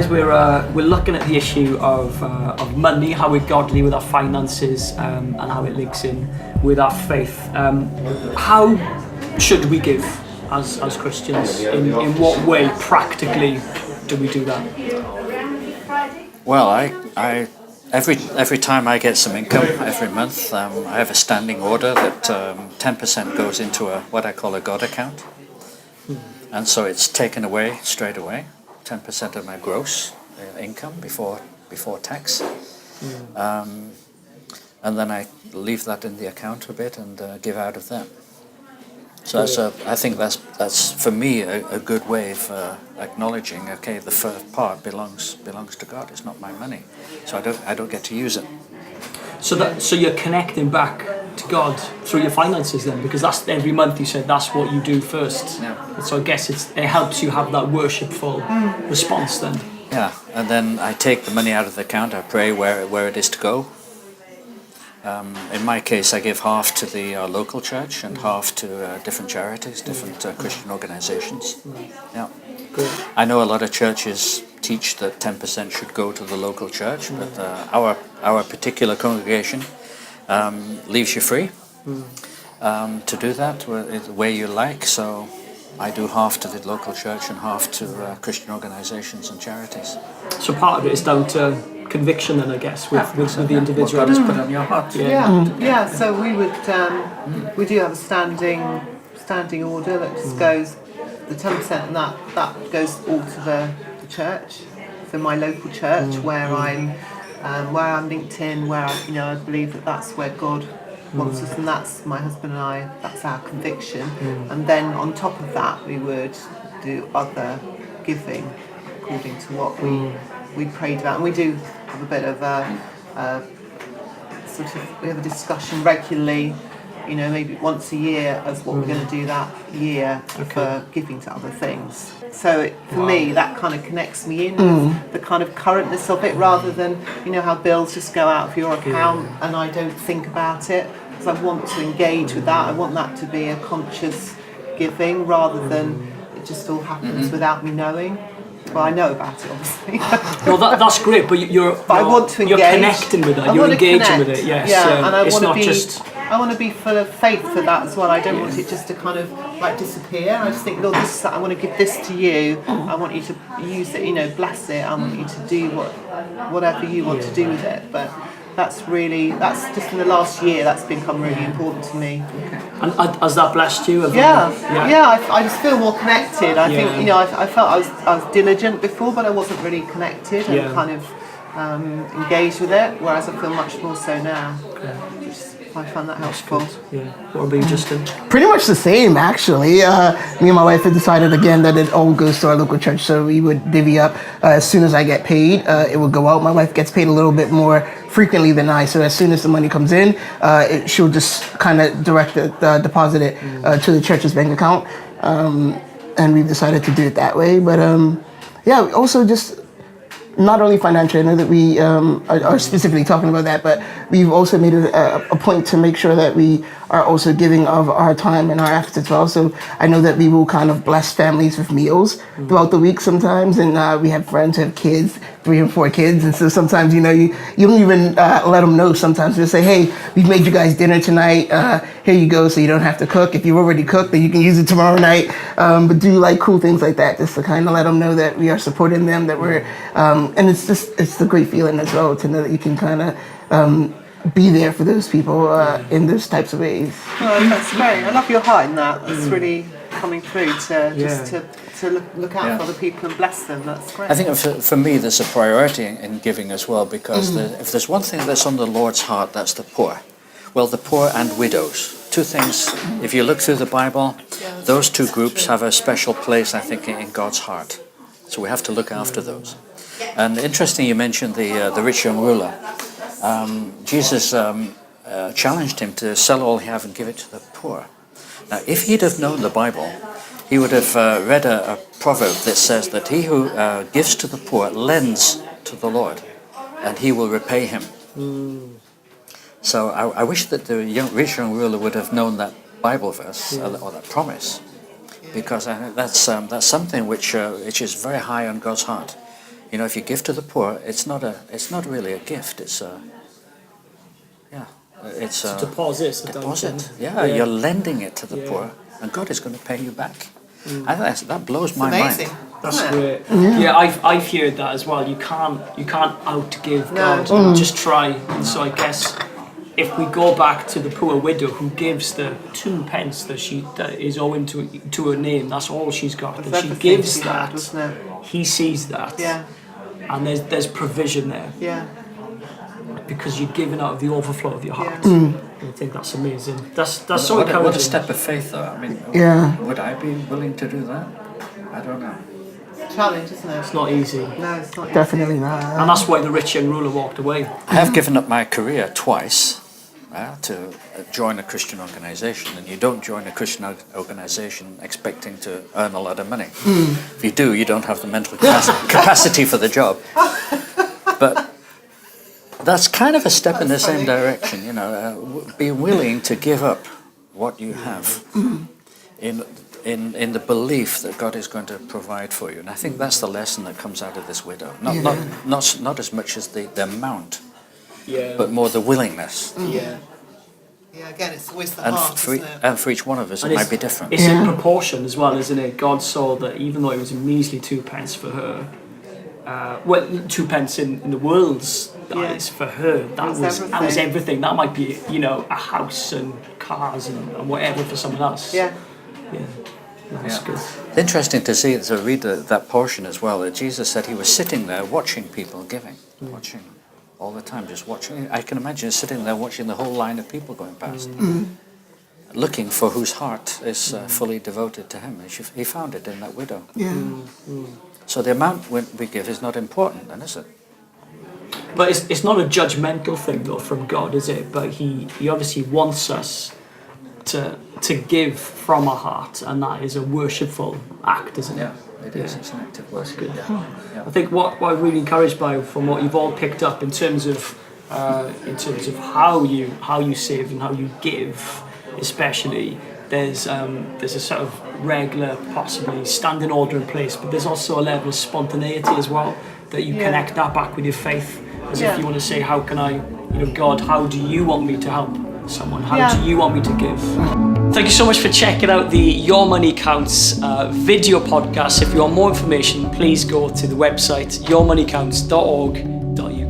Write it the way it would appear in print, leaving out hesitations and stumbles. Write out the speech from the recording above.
guys, we're looking at the issue of money, how we're godly with our finances, and how it links in with our faith. How should we give as Christians? In what way, practically, do we do that? Well, I every time I get some income every month, I have a standing order that 10% goes into what I call a God account, and so it's taken away straight away, 10% of my gross income before tax, and then I leave that in the account a bit and give out of that. So I think that's for me a good way of acknowledging, okay, the first part belongs to God. It's not my money, so I don't get to use it. So you're connecting back to God through your finances then, because that's every month you said that's what you do first. Yeah. So I guess it helps you have that worshipful response then. Yeah, and then I take the money out of the account. I pray where it is to go. In my case, I give half to the local church and half to different charities, different Christian organizations. Yeah. Good. I know a lot of churches teach that 10% should go to the local church, but our particular congregation leaves you free to do that the way you like. So I do half to the local church and half to Christian organizations and charities. So part of it is down to conviction then, I guess, with the individual. What God has put on your heart. Yeah. So we do have a standing order that just goes the 10%, and that goes all to the church, for my local church where I'm linked in, where I believe that's where God wants us, and that's my husband and I. That's our conviction, and then on top of that we would do other giving according to what we prayed about, and we do have a bit of we have a discussion regularly, maybe once a year, as what we're going to do that year for giving to other things. So for me, that kind of connects me in with the kind of currentness of it, rather than how bills just go out of your account and I don't think about it, because I want to engage with that. I want that to be a conscious giving rather than it just all happens without me knowing. Well, I know about it, obviously. Well, that's great, but I want to engage. You're connecting with it. You're engaging with it. Yes. Yeah, and I want to be full of faith for that as well. I don't want it just to kind of disappear. I just think, Lord, I want to give this to you. I want you to use it, bless it. I want you to do whatever you want to do with it. But that's just in the last year that's become really important to me. And has that blessed you? I just feel more connected. I think I felt I was diligent before, but I wasn't really connected and kind of engaged with it. Whereas I feel much more so now. I find that helpful. Yeah. What about you, Justin? Pretty much the same, actually. Me and my wife had decided again that it all goes to our local church, so we would divvy up as soon as I get paid. It would go out. My wife gets paid a little bit more frequently than I, so as soon as the money comes in, she'll just kind of deposit it to the church's bank account, and we've decided to do it that way. But also just not only financially, I know that we are specifically talking about that, but we've also made a point to make sure that we are also giving of our time and our efforts as well. So I know that we will kind of bless families with meals throughout the week sometimes, and we have friends who have kids, 3 and 4 kids, and so sometimes you don't even let them know. Sometimes we'll say, hey, we've made you guys dinner tonight, here you go, so you don't have to cook. If you've already cooked, then you can use it tomorrow night. But do cool things like that, just to kind of let them know that we are supporting them, that we're and it's a great feeling as well to know that you can kind of be there for those people in those types of ways. Oh, that's great. I love your heart in that. That's really coming through to look out for other people and bless them. That's great. I think for me there's a priority in giving as well, because if there's one thing that's on the Lord's heart, that's the poor. Well, the poor and widows. 2 things, if you look through the Bible, those 2 groups have a special place, I think, in God's heart. So we have to look after those. And interesting, you mentioned the rich young ruler. Jesus challenged him to sell all he had and give it to the poor. Now, if he'd have known the Bible, he would have read a proverb that says that he who gives to the poor lends to the Lord, and he will repay him. So I wish that the rich young ruler would have known that Bible verse or that promise, because I think that's something which is very high on God's heart. You know, if you give to the poor, it's not really a gift. It's a Deposit. It's a deposit. Yeah, you're lending it to the poor, and God is going to pay you back. I think that blows my Amazing. mind. That's isn't it? great. Yeah, I've heard that as well. You can't outgive God. Just try. And so I guess if we go back to the poor widow who gives the 2 pence that is owing to her name, that's all she's got, and she everything gives she had, that. wasn't it? He sees that. Yeah. And there's provision there Yeah. because you're giving out of the overflow of your heart. Yeah. I think that's amazing. That's so What encouraging. a step of faith, though. I mean, Yeah. would I be willing to do that? I don't know. Challenge, isn't it? It's not easy. No, it's not. Definitely not. And that's why the rich young ruler walked away. I have given up my career twice to join a Christian organisation, and you don't join a Christian organisation expecting to earn a lot of money. If you do, you don't have the mental capacity for the job. But that's kind of a step in the same direction, you know. Be willing to give up what you have in the belief that God is going to provide for you. And I think that's the lesson that comes out of this widow. Not as much as the amount, but more the willingness. Yeah. Yeah, again, it's always the And heart, for, isn't it? and for each one of us, it might be different. It's in proportion as well, isn't it? God saw that even though it was a measly 2 pence for her, 2 pence in the world's eyes for her, that was everything. That might be, you know, a house and cars and whatever for someone else. Yeah. That's good. It's interesting to read that portion as well, that Jesus said he was sitting there watching people giving, watching all the time, just watching. I can imagine sitting there watching the whole line of people going past, looking for whose heart is fully devoted to him. And he found it in that widow. Yeah. So the amount we give is not important, then, is it? But it's not a judgmental thing though from God, is it? But he obviously wants us to give from our heart, and that is a worshipful act, isn't it? Yeah, it is. It's an active worship. Good. Yeah. I think what I'm really encouraged by from what you've all picked up in terms of how you save and how you give, especially there's a sort of regular, possibly standing order in place, but there's also a level of spontaneity as well that you connect that back with your faith, as if you want to say, how can I, God, how do you want me to help someone? How do you want me to give? Thank you so much for checking out the Your Money Counts video podcast. If you want more information, please go to the website yourmoneycounts.org.uk.